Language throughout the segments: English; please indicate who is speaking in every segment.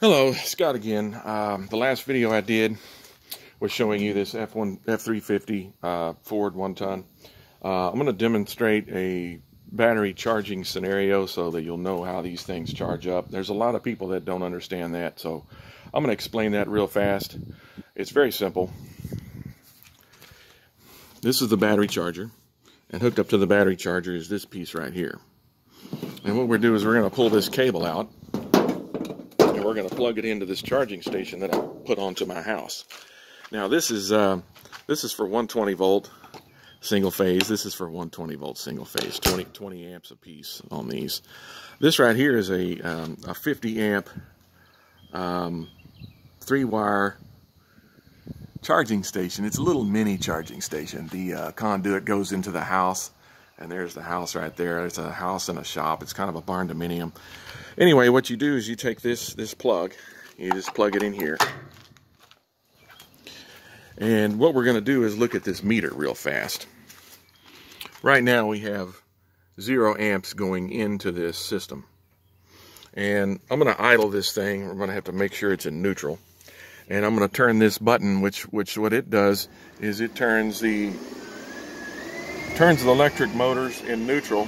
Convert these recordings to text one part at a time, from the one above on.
Speaker 1: Hello, Scott again. The last video I did was showing you this F350 Ford 1-ton. I'm going to demonstrate a battery charging scenario so that you'll know how these things charge up. There's a lot of people that don't understand that, so I'm going to explain that real fast. It's very simple. This is the battery charger, and hooked up to the battery charger is this piece right here. And what we're doing is we're going to pull this cable out, and we're going to plug it into this charging station that I put onto my house. Now this is for 120 volt single phase. This is for 120 volt single phase, 20 amps a piece on these. This right here is a 50 amp 3-wire charging station. It's a little mini charging station. The conduit goes into the house, and there's the house right there. It's a house and a shop. It's kind of a barn dominium. Anyway, what you do is you take this plug, you just plug it in here. And what we're going to do is look at this meter real fast. Right now we have 0 amps going into this system. And I'm going to idle this thing. We're going to have to make sure it's in neutral. And I'm going to turn this button, which what it does is it turns the electric motors in neutral.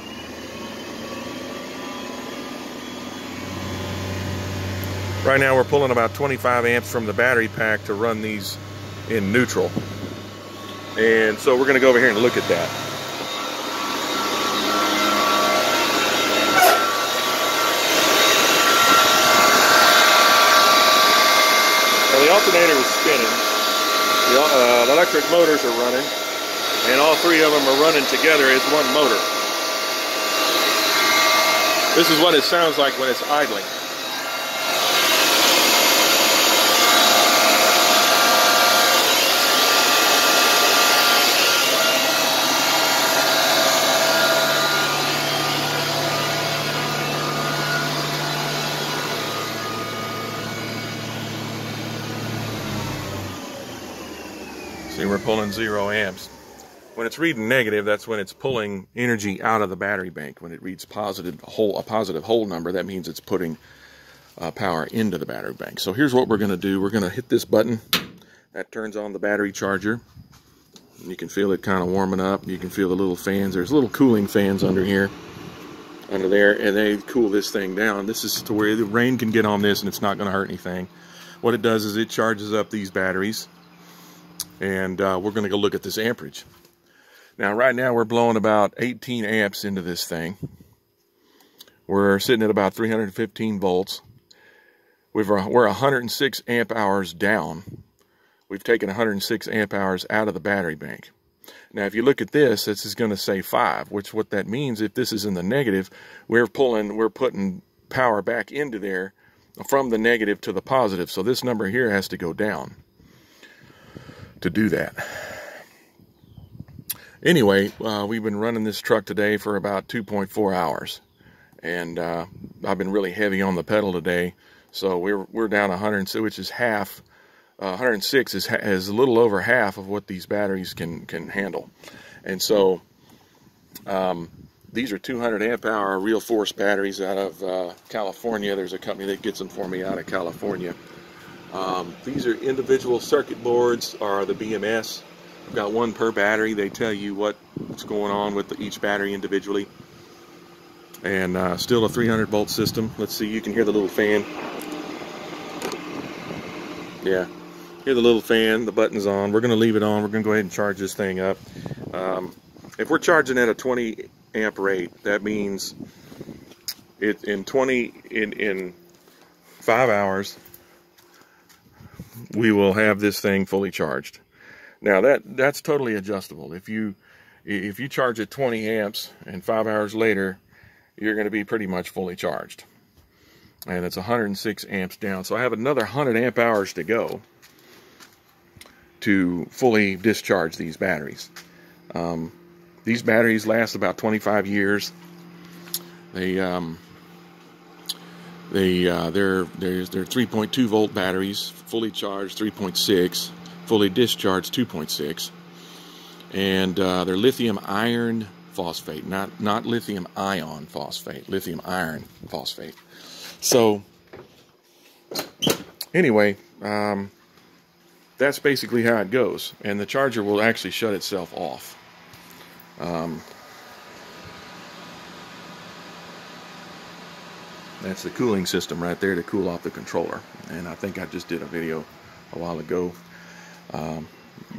Speaker 1: Right now we're pulling about 25 amps from the battery pack to run these in neutral. And so we're going to go over here and look at that. Now the alternator is spinning, the electric motors are running, and all 3 of them are running together as one motor. This is what it sounds like when it's idling. See, we're pulling 0 amps. When it's reading negative, that's when it's pulling energy out of the battery bank. When it reads a positive whole number, that means it's putting power into the battery bank. So here's what we're going to do. We're going to hit this button. That turns on the battery charger. You can feel it kind of warming up. You can feel the little fans. There's little cooling fans under here, under there, and they cool this thing down. This is to where the rain can get on this and it's not going to hurt anything. What it does is it charges up these batteries. And we're going to go look at this amperage. Now, right now, we're blowing about 18 amps into this thing. We're sitting at about 315 volts. We're 106 amp hours down. We've taken 106 amp hours out of the battery bank. Now, if you look at this is going to say 5, which what that means, if this is in the negative, we're putting power back into there from the negative to the positive. So this number here has to go down to do that. Anyway, we've been running this truck today for about 2.4 hours, and I've been really heavy on the pedal today, so we're down 100, which is half. 106 is a little over half of what these batteries can handle. And so these are 200 amp hour Real Force batteries out of California. There's a company that gets them for me out of California. These are individual circuit boards, or the BMS. I've got one per battery. They tell you what's going on with each battery individually. And still a 300 volt system. Let's see, you can hear the little fan. Yeah, hear the little fan, the button's on. We're going to leave it on. We're going to go ahead and charge this thing up. If we're charging at a 20 amp rate, that means in 5 hours, we will have this thing fully charged. Now that's totally adjustable. If you charge at 20 amps and 5 hours later, you're going to be pretty much fully charged. And it's 106 amps down. So I have another 100 amp hours to go to fully discharge these batteries. These batteries last about 25 years. They're 3.2 volt batteries, fully charged 3.6, fully discharged 2.6, and they're lithium iron phosphate, not lithium ion phosphate, lithium iron phosphate. So anyway, that's basically how it goes. And the charger will actually shut itself off. That's the cooling system right there to cool off the controller. And I think I just did a video a while ago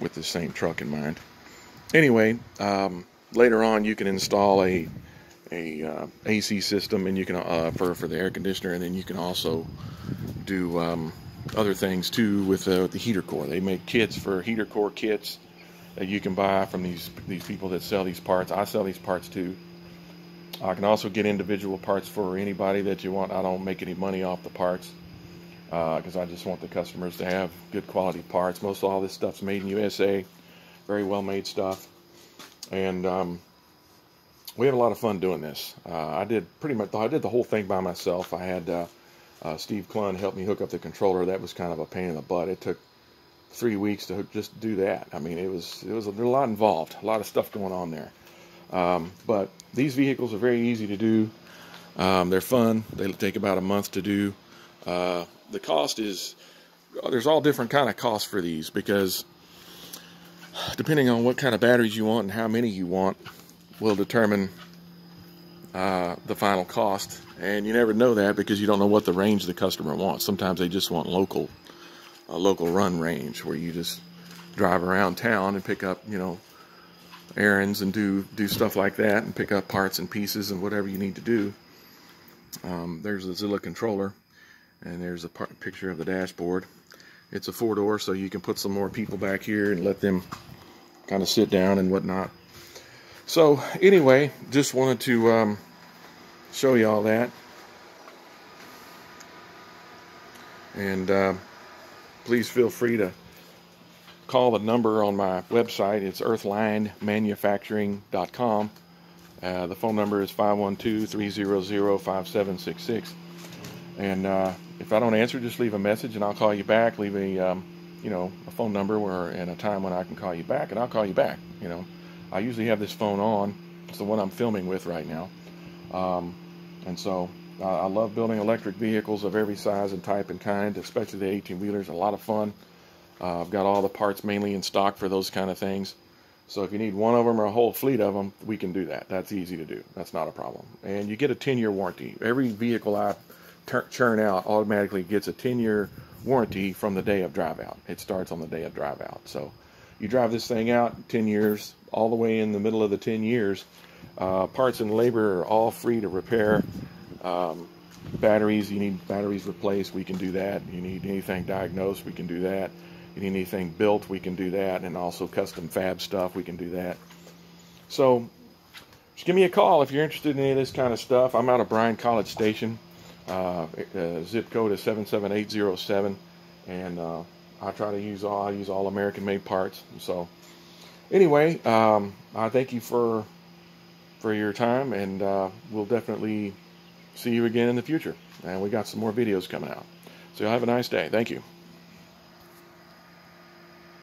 Speaker 1: with the same truck in mind. Anyway, later on you can install a AC system, and you can for the air conditioner, and then you can also do other things too with the heater core. They make kits for heater core kits that you can buy from these people that sell these parts. I sell these parts too. I can also get individual parts for anybody that you want. I don't make any money off the parts because I just want the customers to have good quality parts. Most of all this stuff's made in USA, very well made stuff, and we have a lot of fun doing this. I did the whole thing by myself. I had Steve Clun help me hook up the controller. That was kind of a pain in the butt. It took 3 weeks to just do that. I mean, there's a lot involved, a lot of stuff going on there. But these vehicles are very easy to do. They're fun. They take about a month to do. The cost is, there's all different kind of costs for these, because depending on what kind of batteries you want and how many you want will determine the final cost. And you never know that because you don't know what the range the customer wants. Sometimes they just want a local run range where you just drive around town and pick up, errands and do stuff like that, and pick up parts and pieces and whatever you need to do. There's the Zilla controller, and there's a picture of the dashboard. It's a 4-door, so you can put some more people back here and let them kind of sit down and whatnot. So anyway, just wanted to show you all that, and please feel free to call the number on my website. It's earthlinemanufacturing.com. The phone number is 512-300-5766. And if I don't answer, just leave a message and I'll call you back. Leave a phone number and a time when I can call you back, and I'll call you back. I usually have this phone on. It's the one I'm filming with right now. And so I love building electric vehicles of every size and type and kind, especially the 18-wheelers. A lot of fun. I've got all the parts mainly in stock for those kind of things. So if you need one of them or a whole fleet of them, we can do that. That's easy to do. That's not a problem. And you get a 10-year warranty. Every vehicle I churn out automatically gets a 10-year warranty from the day of drive out. It starts on the day of drive out. So you drive this thing out 10 years, all the way in the middle of the 10 years. Parts and labor are all free to repair. Batteries, you need batteries replaced, we can do that. You need anything diagnosed, we can do that. You need anything built, we can do that. And also custom fab stuff, we can do that. So just give me a call if you're interested in any of this kind of stuff. I'm out of Bryan College Station. Zip code is 77807, and I use all American made parts. So anyway, I thank you for your time, and we'll definitely see you again in the future. And we got some more videos coming out. So have a nice day. Thank you.